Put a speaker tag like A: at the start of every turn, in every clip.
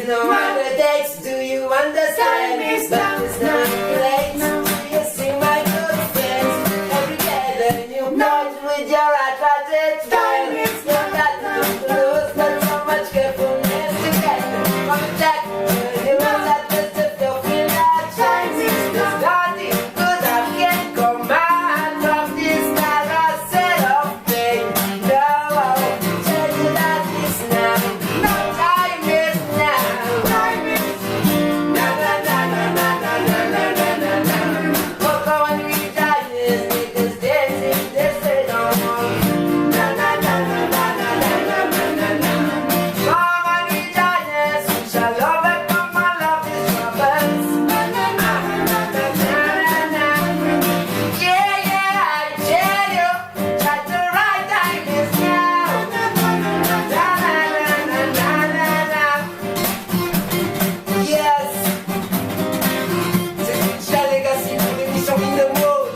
A: is no undertakes, do you understand? It's not too late. You see my good friends every day. Then you point with your attracted time. It's not that to lose, but so much carefulness to get from the jack. You know that just if you feel that time. There's nothing good that can command from this carousel of pain. No, tell you that it's now. No time is now. Time is na na na na na na na na na na. Walk on with darkness, niggas dancing, they say no more. Na na na na na na na na na na. Walk on with darkness, we shall overcome all of these troubles. Na na na na na na na. Yeah, yeah, I tell you that the right time is now. Na na na na na na na. Yes. C'est Jay Legacy pour l'émission In the Mood.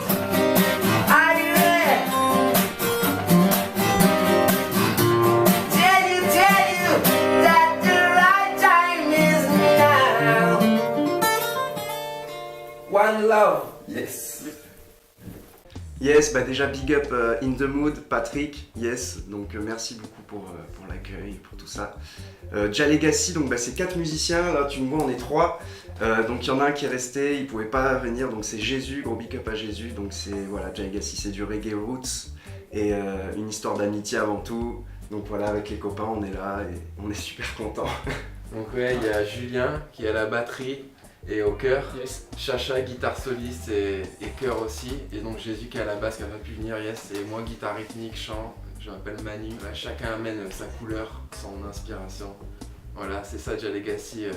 A: Are you ready? Tell you that the right time is now. One love.
B: Yes. Yes, bah déjà big up In the Mood, Patrick, yes, donc merci beaucoup pour l'accueil, pour tout ça. Jay Legacy, donc bah, c'est 4 musiciens, là tu me vois on est 3, donc il y en a un qui est resté, il pouvait pas venir, donc c'est Jésus, gros big up à Jésus, donc c'est, voilà, Jay Legacy c'est du reggae roots, et une histoire d'amitié avant tout, donc voilà, avec les copains on est là, et on est super contents.
C: Donc ouais, il y a Julien qui est à la batterie et au chœur,
D: Yes.
C: Chacha guitare soliste et chœur aussi, et donc Jésus qui est à la basse qui n'a pas pu venir, yes, et moi guitare rythmique, chant, je m'appelle Manu. Voilà, chacun amène sa couleur, son inspiration. Voilà, c'est ça Jay Legacy.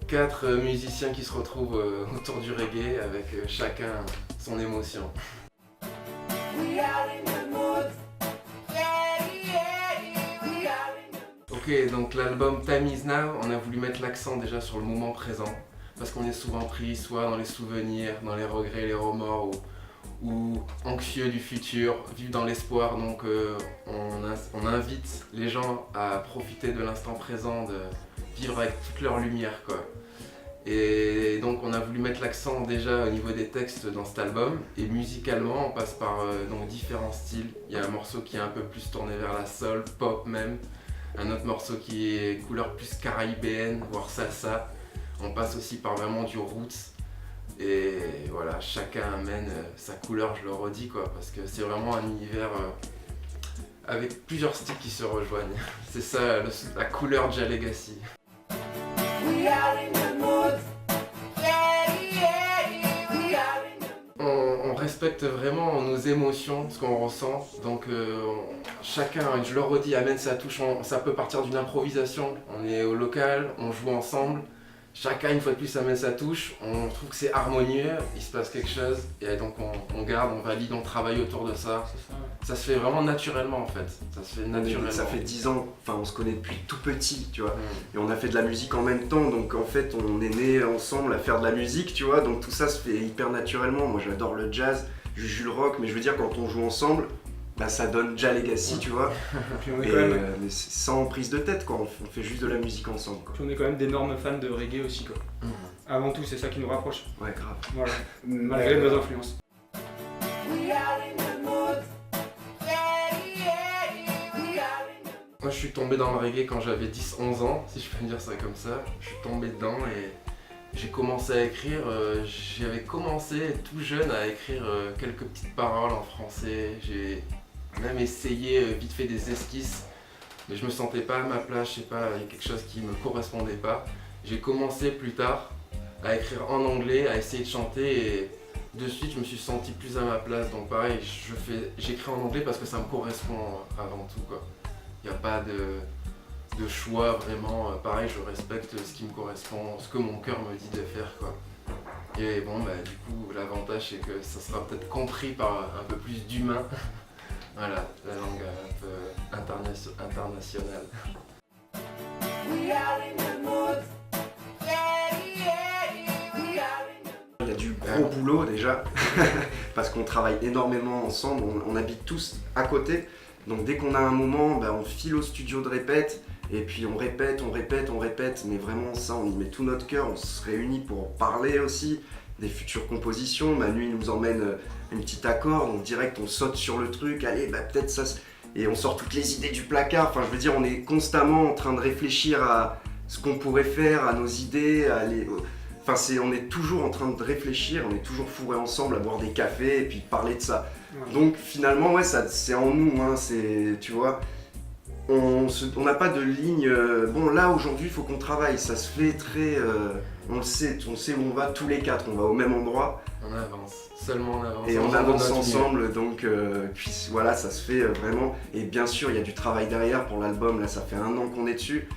C: 4 musiciens qui se retrouvent autour du reggae avec chacun son émotion.
A: We are in the mood. Yeah, yeah, we are in the mood.
C: Ok, donc l'album Time Is Now, on a voulu mettre l'accent déjà sur le moment présent, parce qu'on est souvent pris soit dans les souvenirs, dans les regrets, les remords, ou anxieux du futur, vivre dans l'espoir. Donc on invite les gens à profiter de l'instant présent, de vivre avec toute leur lumière, quoi. Et donc on a voulu mettre l'accent déjà au niveau des textes dans cet album, et musicalement on passe par donc différents styles. Il y a un morceau qui est un peu plus tourné vers la soul, pop même, un autre morceau qui est couleur plus caribéenne, voire salsa. On passe aussi par vraiment du roots, et voilà, chacun amène sa couleur, je le redis, quoi, parce que c'est vraiment un univers avec plusieurs styles qui se rejoignent. C'est ça la couleur Jay Legacy.
A: We are in the mood. Yeah, yeah, we are in the mood.
C: On respecte vraiment nos émotions, ce qu'on ressent, donc chacun, je le redis, amène sa touche. Ça peut partir d'une improvisation, on est au local, on joue ensemble, chacun une fois de plus amène sa touche, on trouve que c'est harmonieux, il se passe quelque chose, et donc on garde, on valide, on travaille autour de ça. Ça se fait vraiment naturellement en fait, ça se fait naturellement.
B: Ça fait 10 ans, enfin on se connaît depuis tout petit, tu vois, et on a fait de la musique en même temps, donc en fait on est nés ensemble à faire de la musique, tu vois, donc tout ça se fait hyper naturellement. Moi j'adore le jazz, je joue le rock, mais je veux dire quand on joue ensemble, bah ça donne Jay Legacy, tu vois,
D: Puis on est
B: et,
D: quand même,
B: mais sans prise de tête quoi, on fait juste de la musique ensemble quoi.
D: puis on est quand même d'énormes fans de reggae aussi, quoi. Avant tout, c'est ça qui nous rapproche.
B: Ouais grave.
D: Voilà. Malgré nos influences.
A: We are in the mood. Yeah, yeah, we are in the mood.
C: Moi je suis tombé dans le reggae quand j'avais 10-11 ans, si je peux dire ça comme ça. Je suis tombé dedans et j'ai commencé à écrire. J'avais commencé tout jeune à écrire quelques petites paroles en français. J'ai même essayé vite fait des esquisses, mais je me sentais pas à ma place, je sais pas, il y a quelque chose qui me correspondait pas. J'ai commencé plus tard à écrire en anglais, à essayer de chanter, et de suite je me suis senti plus à ma place. Donc pareil, j'écris en anglais parce que ça me correspond avant tout, quoi. Il n'y a pas de choix vraiment. Pareil, je respecte ce qui me correspond, ce que mon cœur me dit de faire, quoi. Et bon, bah, du coup, l'avantage c'est que ça sera peut-être compris par un peu plus d'humains. Voilà, la langue un peu internationale.
A: We are in the mood. Yeah, yeah, we are in the mood.
B: Il y a du gros boulot déjà, parce qu'on travaille énormément ensemble, on habite tous à côté, donc dès qu'on a un moment, bah, on file au studio de répète, Et puis on répète, mais vraiment ça, on y met tout notre cœur, on se réunit pour parler aussi des futures compositions. Manu il nous emmène une petite accord, donc direct on saute sur le truc, allez bah peut-être ça, et on sort toutes les idées du placard. Enfin je veux dire, on est constamment en train de réfléchir à ce qu'on pourrait faire, à nos idées, enfin on est toujours en train de réfléchir, on est toujours fourrés ensemble à boire des cafés et puis parler de ça. Ouais. Donc finalement ouais, ça c'est en nous, hein, tu vois. On n'a pas de ligne, bon là aujourd'hui il faut qu'on travaille, ça se fait très, on sait où on va tous les quatre, on va au même endroit.
C: On avance, seulement on avance.
B: Et on avance ensemble, donc puis voilà, ça se fait vraiment. Et bien sûr il y a du travail derrière pour l'album, là ça fait 1 an qu'on est dessus,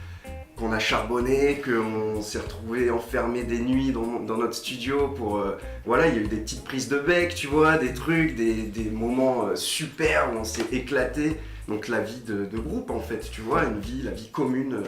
B: qu'on a charbonné, qu'on s'est retrouvé enfermé des nuits dans notre studio pour, voilà, il y a eu des petites prises de bec, tu vois, des trucs, des moments super où on s'est éclaté. Donc la vie de groupe en fait, tu vois, la vie commune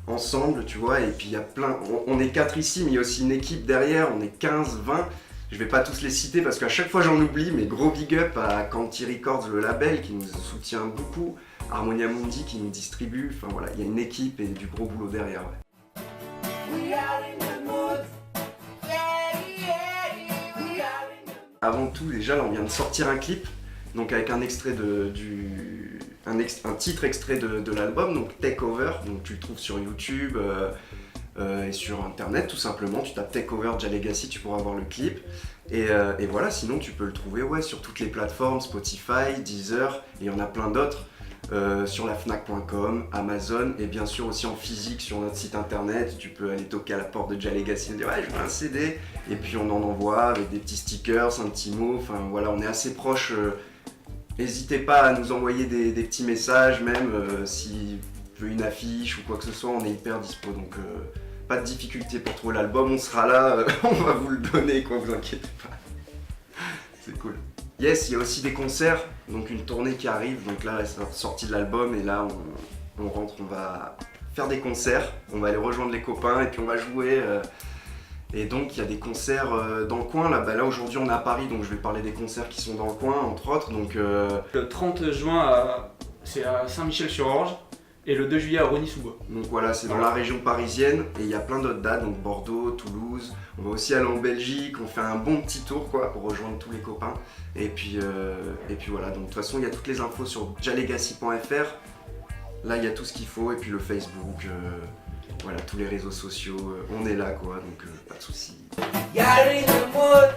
B: ensemble, tu vois, et puis il y a plein, on est 4 ici, mais il y a aussi une équipe derrière, on est 15, 20, je vais pas tous les citer parce qu'à chaque fois j'en oublie, mais gros big up à Canty Records, le label qui nous soutient beaucoup, Harmonia Mundi qui nous distribue, enfin voilà, il y a une équipe et du gros boulot derrière. Ouais. Avant tout, déjà là on vient de sortir un clip. Donc avec un extrait un titre extrait de l'album, donc Takeover, donc tu le trouves sur YouTube et sur internet tout simplement, tu tapes Takeover Jalegacy, tu pourras voir le clip. Et voilà, sinon tu peux le trouver ouais, sur toutes les plateformes, Spotify, Deezer, et il y en a plein d'autres, sur la Fnac.com, Amazon, et bien sûr aussi en physique sur notre site internet. Tu peux aller toquer à la porte de Jalegacy et dire ouais je veux un CD, et puis on en envoie avec des petits stickers, un petit mot, enfin voilà, on est assez proche. N'hésitez pas à nous envoyer des petits messages, même si vous voulez une affiche ou quoi que ce soit, on est hyper dispo, donc pas de difficulté pour trouver l'album, on sera là, on va vous le donner, quoi, vous inquiétez pas. C'est cool. Yes, il y a aussi des concerts, donc une tournée qui arrive, donc là c'est la sortie de l'album et là on rentre, on va faire des concerts, on va aller rejoindre les copains et puis on va jouer. Et donc il y a des concerts dans le coin, là aujourd'hui on est à Paris, donc je vais parler des concerts qui sont dans le coin, entre autres. Donc,
D: Le 30 juin, c'est à Saint-Michel-sur-Orge, et le 2 juillet à Rosny-sous-Bois.
B: Donc voilà, c'est dans la région parisienne, et il y a plein d'autres dates, donc Bordeaux, Toulouse. On va aussi aller en Belgique, on fait un bon petit tour quoi, pour rejoindre tous les copains. Et puis voilà, donc de toute façon il y a toutes les infos sur jalegacy.fr. Là il y a tout ce qu'il faut, et puis le Facebook. Voilà, tous les réseaux sociaux, on est là quoi, donc pas de soucis.
A: You're in the mood.